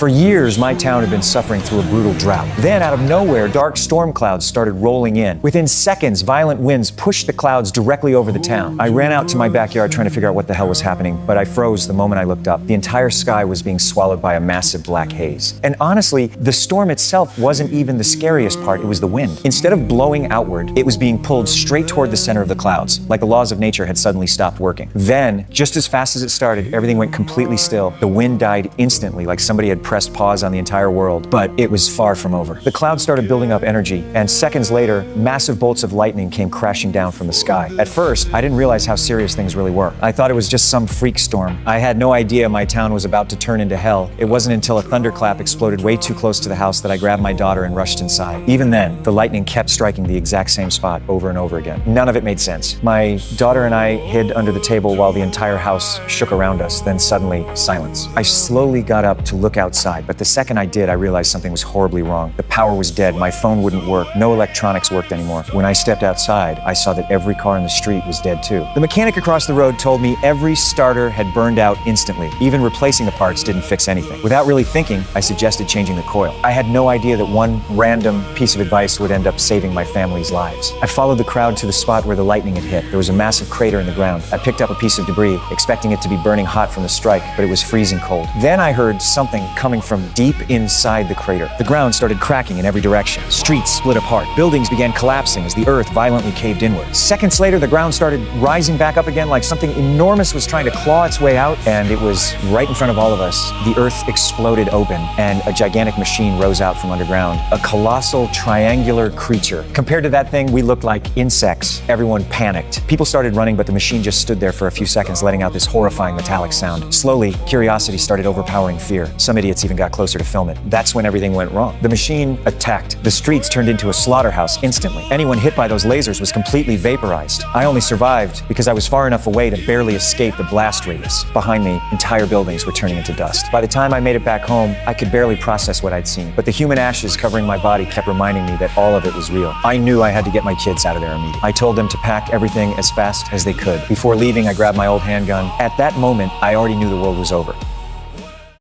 For years, my town had been suffering through a brutal drought. Then, out of nowhere, dark storm clouds started rolling in. Within seconds, violent winds pushed the clouds directly over the town. I ran out to my backyard trying to figure out what the hell was happening, but I froze the moment I looked up. The entire sky was being swallowed by a massive black haze. And honestly, the storm itself wasn't even the scariest part, it was the wind. Instead of blowing outward, it was being pulled straight toward the center of the clouds, like the laws of nature had suddenly stopped working. Then, just as fast as it started, everything went completely still. The wind died instantly, like somebody had pressed pause on the entire world, but it was far from over. The clouds started building up energy, and seconds later, massive bolts of lightning came crashing down from the sky. At first, I didn't realize how serious things really were. I thought it was just some freak storm. I had no idea my town was about to turn into hell. It wasn't until a thunderclap exploded way too close to the house that I grabbed my daughter and rushed inside. Even then, the lightning kept striking the exact same spot over and over again. None of it made sense. My daughter and I hid under the table while the entire house shook around us, then suddenly, silence. I slowly got up to look outside, but the second I did, I realized something was horribly wrong. The power was dead, my phone wouldn't work, no electronics worked anymore. When I stepped outside, I saw that every car in the street was dead too. The mechanic across the road told me every starter had burned out instantly. Even replacing the parts didn't fix anything. Without really thinking, I suggested changing the coil. I had no idea that one random piece of advice would end up saving my family's lives. I followed the crowd to the spot where the lightning had hit. There was a massive crater in the ground. I picked up a piece of debris, expecting it to be burning hot from the strike, but it was freezing cold. Then I heard something coming from deep inside the crater. The ground started cracking in every direction. Streets split apart. Buildings began collapsing as the earth violently caved inward. Seconds later, the ground started rising back up again like something enormous was trying to claw its way out, and it was right in front of all of us. The earth exploded open, and a gigantic machine rose out from underground. A colossal triangular creature. Compared to that thing, we looked like insects. Everyone panicked. People started running, but the machine just stood there for a few seconds, letting out this horrifying metallic sound. Slowly, curiosity started overpowering fear. Some idiots even got closer to film it. That's when everything went wrong. The machine attacked. The streets turned into a slaughterhouse instantly. Anyone hit by those lasers was completely vaporized. I only survived because I was far enough away to barely escape the blast radius. Behind me, entire buildings were turning into dust. By the time I made it back home, I could barely process what I'd seen, but the human ashes covering my body kept reminding me that all of it was real. I knew I had to get my kids out of there immediately. I told them to pack everything as fast as they could. Before leaving, I grabbed my old handgun. At that moment, I already knew the world was over.